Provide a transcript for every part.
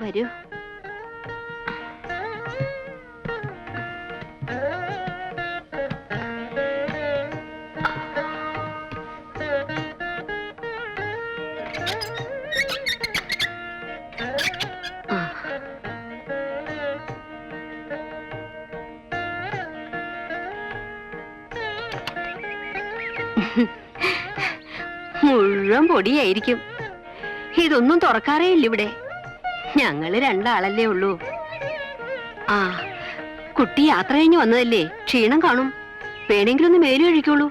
വരൂ. മുഴുവൻ പൊടിയായിരിക്കും. ഇതൊന്നും തുറക്കാറേ ഇല്ല ഇവിടെ. ഞങ്ങള് രണ്ടാളല്ലേ ഉള്ളൂ. ആ, കുട്ടി യാത്ര കഴിഞ്ഞ് വന്നതല്ലേ, ക്ഷീണം കാണും. വേണമെങ്കിലും ഒന്ന് മേലും കഴിക്കുള്ളൂ.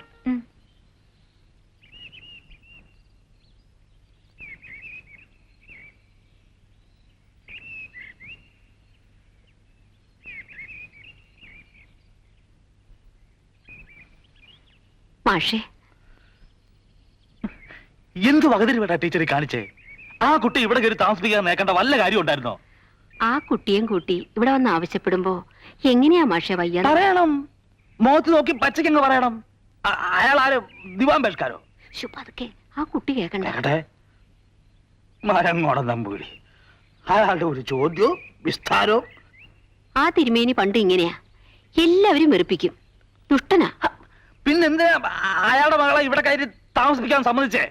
മാഷേ, എന്ത് വകതിരി വേണ്ട ടീച്ചറെ കാണിച്ചേ? ആ കുട്ടി ഇവിടെ കയറി താമസിപ്പിക്കാൻ നേക്കേണ്ട വല്ല കാര്യം ഉണ്ടായിരുന്നോ? ആ കുട്ടിയും കൂട്ടി ഇവിടെ വന്ന് ആവശ്യപ്പെടുമ്പോ എങ്ങനെയാ മാഷേ വയ്യ? പറയണം, മുഖത്ത് നോക്കി പച്ചക്കങ്ങ് പറയണം. അയാൾ ആരും ദിവാൻ ബേൽക്കാരോ? അതൊക്കെ ആ കുട്ടി കേക്കണ്ട. മരങ്ങോടം നമ്പൂരി, അയാളുടെ ഒരു ചോദ്യവും വിസ്താരവും. ആ തിരുമേനി പണ്ട് ഇങ്ങനെയാ, എല്ലാവരും വെറുപ്പിക്കും. ദുഷ്ടനാ. പിന്നെന്തിനാ അയാളുടെ മകളെ ഇവിടെ കയറി താമസിപ്പിക്കാൻ സമ്മതിച്ചേ?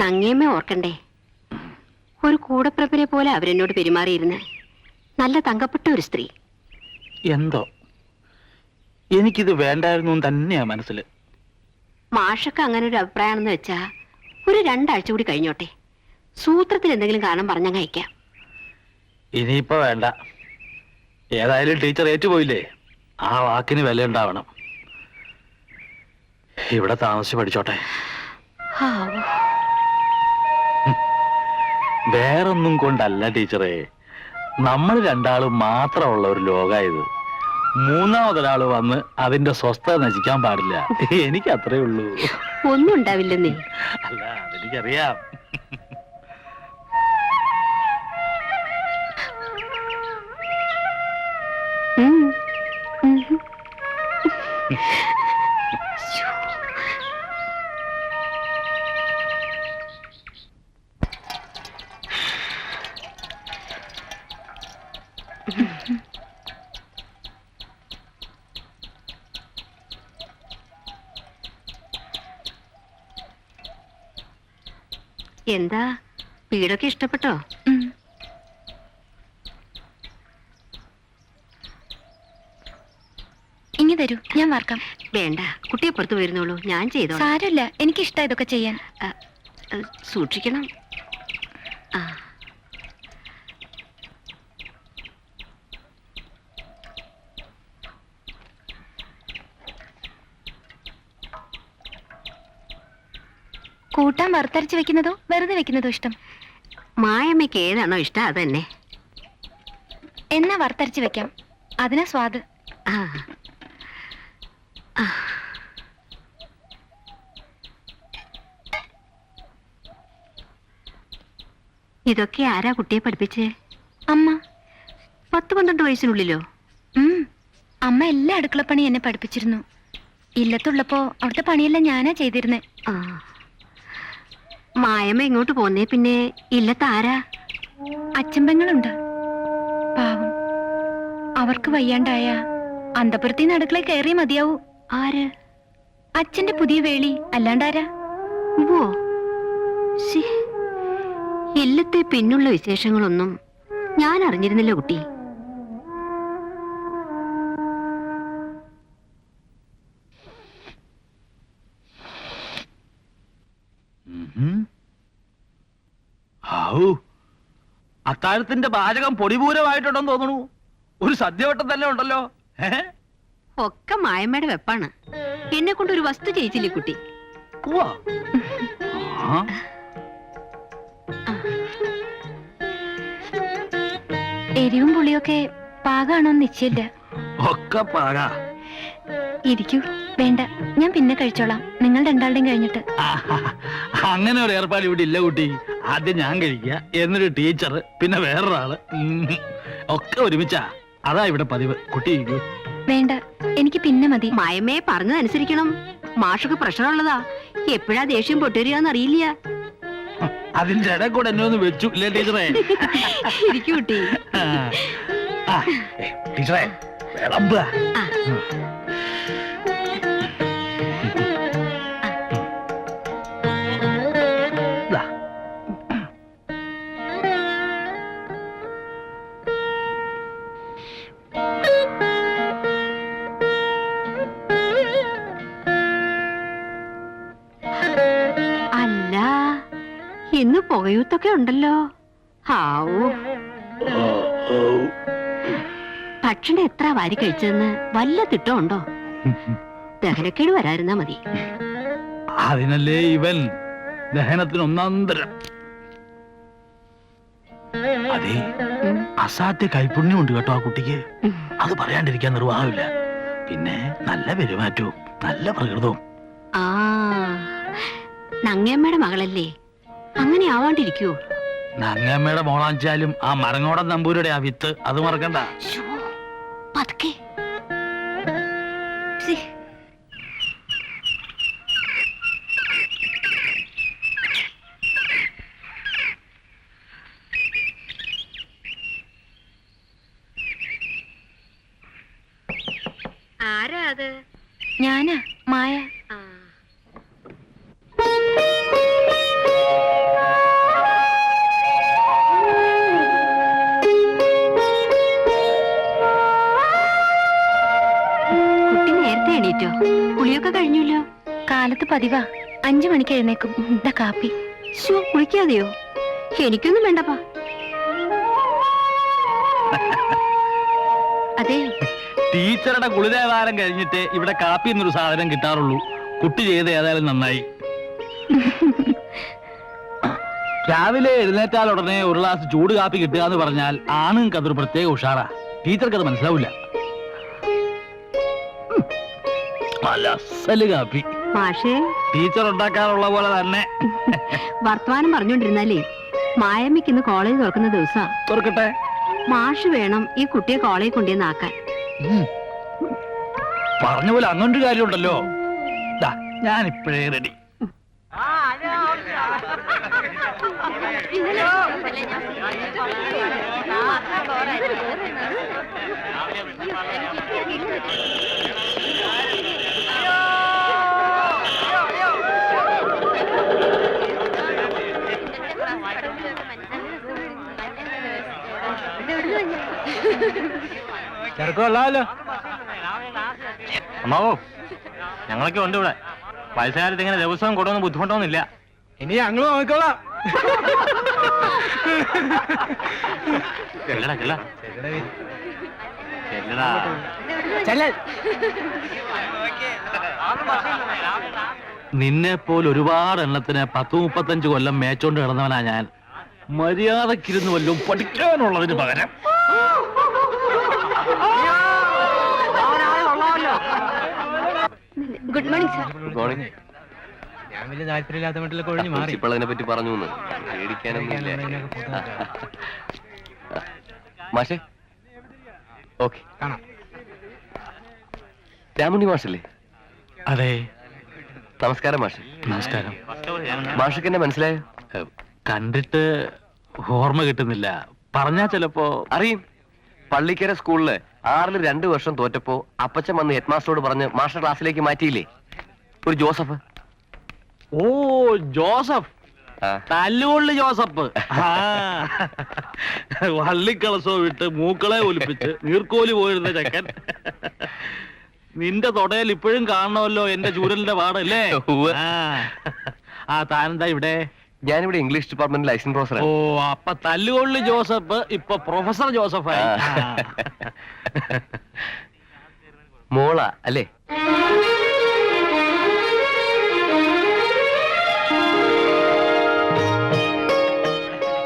നങ്ങേമ്മ ഓർക്കണ്ടേ, ഒരു കൂടപ്പിറപ്പിനെ പോലെ അവരെന്നോട് പെരുമാറിയിരുന്ന്. നല്ല തങ്കപ്പെട്ട ഒരു സ്ത്രീ. എന്തോ എനിക്കിത് വേണ്ടായിരുന്നു തന്നെയാ മനസ്സിൽ. മാഷക്ക് അങ്ങനെ ഒരു അഭിപ്രായമാണെന്ന് വെച്ചാ ഒരു 2 ആഴ്ച കൂടി കഴിഞ്ഞോട്ടെ. സൂത്രത്തിൽ എന്തെങ്കിലും കാരണം പറഞ്ഞങ്ങ് അയക്കാം. ഇനിയിപ്പോ വേണ്ട. ഏതായാലും ടീച്ചർ ഏറ്റുപോയില്ലേ, ആ വാക്കിന് വില ഉണ്ടാവണം. ഇവിടെ താമസിച്ച് പഠിച്ചോട്ടെ. വേറൊന്നും കൊണ്ടല്ല ടീച്ചറെ, നമ്മൾ രണ്ടാളും മാത്രമുള്ള ഒരു ലോകായത്. മൂന്നാമതൊരാള് വന്ന് അതിന്റെ സ്വസ്ഥത നശിക്കാൻ പാടില്ല. എനിക്ക് അത്രേ ഉള്ളൂ. ഒന്നും ഉണ്ടാവില്ലെന്നേ. അല്ല, അതെനിക്കറിയാം. എന്താ വീടൊക്കെ ഇഷ്ടപ്പെട്ടോ? ഇനി തരൂ, ഞാൻ വാർക്കാം. വേണ്ട, കുട്ടിയെ പുറത്തു പോയിരുന്നുള്ളൂ, ഞാൻ ചെയ്തോ. സാരമില്ല, എനിക്കിഷ്ടം ഇതൊക്കെ ചെയ്യാൻ. സൂക്ഷിക്കണം. കൂട്ടാൻ വറുത്തരച്ച് വെക്കുന്നതോ വെറുതെ വെക്കുന്നതോ ഇഷ്ടം? മായമ്മയ്ക്ക് ഏതാണോ ഇഷ്ടം അത് തന്നെ. എന്നാ വറുത്തരച്ച് വെക്കാം, അതിനാ സ്വാദ്. ഇതൊക്കെ ആരാ കുട്ടിയെ പഠിപ്പിച്ചേ? അമ്മ. 10-12 വയസ്സിനുള്ളിലോ? അമ്മ എല്ലാ അടുക്കളപ്പണി എന്നെ പഠിപ്പിച്ചിരുന്നു. ഇല്ലത്തുള്ളപ്പോ അവിടുത്തെ പണിയെല്ലാം ഞാനാ ചെയ്തിരുന്നേ. മായമ്മ ഇങ്ങോട്ട് പോന്നേ പിന്നെ ഇല്ലത്താരാ? അച്ഛമ്പങ്ങളുണ്ട്, പാവം. അവർക്ക് വയ്യാണ്ടായ അന്തപുരത്തിന്ന് അടുക്കളയിൽ കയറിയേ മതിയാവൂ. ആര്? അച്ഛന്റെ പുതിയ വേളി, അല്ലാണ്ടാരാ? ഓ, ഇല്ലത്തെ പിന്നുള്ള വിശേഷങ്ങളൊന്നും ഞാൻ അറിഞ്ഞിരുന്നില്ല കുട്ടി. അത്താഴത്തിന്റെ പാചകം പൊടിപൂരമായിട്ടുണ്ടെന്ന് തോന്നുന്നു. ഒരു സദ്യവട്ടം തന്നെ ഉണ്ടല്ലോ. ഒക്കെ മായമ്മയുടെ വെപ്പാണ്. എന്നെ കൊണ്ട് ഒരു വസ്തു ചെയ്യിച്ചില്ലേ കുട്ടി? എരിവും പുളിയൊക്കെ പാകാണോന്ന് നിശ്ചയില്ല. ഒക്കെ പാകാ. ഇരിക്കൂ. വേണ്ട, ഞാൻ പിന്നെ കഴിച്ചോളാം, നിങ്ങൾ രണ്ടാളുടെയും കഴിഞ്ഞിട്ട്. അങ്ങനെ ഒരു ഏർപ്പാട് ഇവിടെ ഇല്ല കുട്ടി. ആദ്യം ഞാൻ കഴിക്കുക, എന്നൊരു ടീച്ചർ, പിന്നെ വേറൊരാള്, ഒക്കെ ഒരുമിച്ചാ. അതാ ഇവിടെ പതിവ്. കുട്ടി വേണ്ട, എനിക്ക് പിന്നെ മതി. മയമേ പറഞ്ഞതനുസരിക്കണം. മാഷൊക്കെ പ്രഷറുള്ളതാ. എപ്പോഴാ ദേഷ്യം പൊട്ടുവരികയെന്ന് അറിയില്ല. അതിന്റെ ഇടയിൽ കൂടെ എന്നെ ഒന്ന് വെച്ചു ഇല്ലേ ടീച്ചറേ? ഇരിക്കൂ കുട്ടി. ടീച്ചറേ വിളമ്പുക. അല്ല, ഇന്ന് പുകയൂത്തൊക്കെ ഉണ്ടല്ലോ. ഹാവൂ, ഭക്ഷണം എത്ര വാരി കഴിച്ചതെന്ന് വല്ല തിട്ടമുണ്ടോ? ദഹനക്കേട് വരാതിരുന്നാ മതി. അതിനല്ലേ ഇവൻ ദഹനത്തിന് ഒന്നാന്തരം. അതെ, അസാധ്യ കൈപുണ്യം ഉണ്ട് കേട്ടോ ആ കുട്ടിക്ക്. അത് പറയാണ്ടിരിക്കാൻ നിർവാഹമില്ല. പിന്നെ നല്ല പെരുമാറ്റവും നല്ല പ്രകൃതവും. ആ, നങ്ങമ്മയുടെ മകളല്ലേ, അങ്ങനെ ആവാണ്ടിരിക്കൂ. നങ്ങമ്മയുടെ മോളാച്ചാലും ആ മരങ്ങോടൻ നമ്പൂരുടെ ആ വിത്ത് അത് മറക്കണ്ട. പതുക്കെ. ആരാ അത്? ഞാനാ, മായ. കുട്ടി നേരത്തെ എണീറ്റോ? കുളിയൊക്കെ കഴിഞ്ഞല്ലോ. കാലത്ത് പതിവാ, 5 മണിക്ക് എഴുന്നേക്കും. ഇതാ കാപ്പി. കുളിക്കാതെയോ? എനിക്കൊന്നും വേണ്ടപ്പാ. അതെ, ടീച്ചറുടെ കുളിദേവാരം കഴിഞ്ഞിട്ട് ഇവിടെ കാപ്പി എന്നൊരു സാധനം കിട്ടാറുള്ളൂ. കുട്ടി ചെയ്ത് ഏതായാലും നന്നായി. രാവിലെ എഴുന്നേറ്റാൽ ഉടനെ ഒരു ഗ്ലാസ് ചൂട് കാപ്പി കിട്ടുക എന്ന് പറഞ്ഞാൽ ആണുങ്ങൾക്ക് അതൊരു പ്രത്യേക ഉഷാറാ. ടീച്ചർക്ക് അത് മനസ്സിലാവില്ല. നല്ല അസല് കാപ്പി മാഷേ, ടീച്ചർ ഉണ്ടാക്കാറുള്ള പോലെ തന്നെ. വർത്തമാനം പറഞ്ഞോണ്ടിരുന്നാലേ മായമ്മയ്ക്ക് ഇന്ന് കോളേജ് തുറക്കുന്ന ദിവസാ. തുറക്കട്ടെ. മാഷ് വേണം ഈ കുട്ടിയെ കോളേജിൽ കൊണ്ടുവന്നാക്കാൻ. പറഞ്ഞ പോലെ അങ്ങനൊരു കാര്യമുണ്ടല്ലോ. ഞാൻ ഇപ്പോഴേ റെഡി. ചെറുക്കമല്ലോ അമ്മാവോ, ഞങ്ങളൊക്കെ ഉണ്ട് ഇവിടെ. പൈസകാലത്ത് ഇങ്ങനെ ദിവസവും കൊടുക്കുന്ന ബുദ്ധിമുട്ടൊന്നുമില്ല. ഇനി ഞങ്ങൾ നോക്കിക്കോളാം. നിന്നെ പോലെ ഒരുപാട് എണ്ണത്തിന് 10-35 കൊല്ലം മേച്ചോണ്ട് കിടന്നവനാ ഞാൻ. മര്യാദക്കിരുന്ന് വല്ലതും പഠിക്കാനുള്ളതിന് പകരം. Good morning sir. Good morning. ഞാൻ വലിയ താല്പര്യമില്ലാത്ത വീട്ടിലൊക്കെ ഒഴിഞ്ഞു മാറി. പ്രിൻസിപ്പൾ അതിനെ പറ്റി പറഞ്ഞു പേടിക്കാനൊന്നുമില്ല. മാഷേ, ഓക്കെ. കാണാം. രാമുണ്ണി മാഷല്ലേ? അതെ. നമസ്കാരം മാഷെ. നമസ്കാരം. മാഷക്ക് എന്നെ മനസ്സിലായോ? കണ്ടിട്ട് ഓർമ്മ കിട്ടുന്നില്ല. പറഞ്ഞാ ചിലപ്പോ അറിയും. പള്ളിക്കര സ്കൂളില് 6-ൽ 2 വർഷം തോറ്റപ്പോ അപ്പച്ചൻ വന്ന് ഹെഡ് മാസ്റ്ററോട് പറഞ്ഞ് മാസ്റ്റർ ക്ലാസ്സിലേക്ക് മാറ്റിയില്ലേ ഒരു ജോസഫ്? ഓ, ജോസഫ്. തല്ലുകൊള്ളി ജോസഫ്. വള്ളിക്കളസോ വിട്ട് മൂക്കളെ ഒലിപ്പിച്ച് നീർക്കോലി പോയിരുന്ന ചക്കൻ. നിന്റെ തൊടയിൽ ഇപ്പോഴും കാണണമല്ലോ എന്റെ ചൂരലിന്റെ പാടല്ലേ? ആ, താനെന്താ ഇവിടെ? ഞാനിവിടെ ഇംഗ്ലീഷ് ഡിപ്പാർട്ട്മെന്റ് ലൈസൻസ് പ്രൊഫസർ. ഓ, അപ്പൊ തല്ലുകൊള്ളി ജോസഫ് ഇപ്പൊ പ്രൊഫസർ ജോസഫായി. മോള അല്ലേ?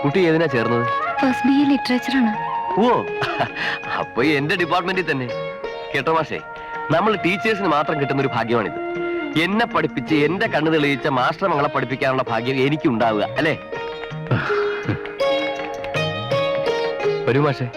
കുട്ടി ഏതിനാ ചേർന്നത്? First BA ലിറ്ററേച്ചറാണ്. ഓ, അപ്പൊ എന്റെ ഡിപ്പാർട്ട്മെന്റിൽ തന്നെ. കേട്ടോ മാഷേ, നമ്മൾ ടീച്ചേഴ്സിന് മാത്രം കിട്ടുന്ന ഒരു ഭാഗ്യമാണിത്. എന്നെ പഠിപ്പിച്ച് എന്റെ കണ്ണു തെളിയിച്ച മാസ്റ്റർ മകളെ പഠിപ്പിക്കാനുള്ള ഭാഗ്യം എനിക്ക് ഉണ്ടാവുക അല്ലേ? വരൂ മാഷേ.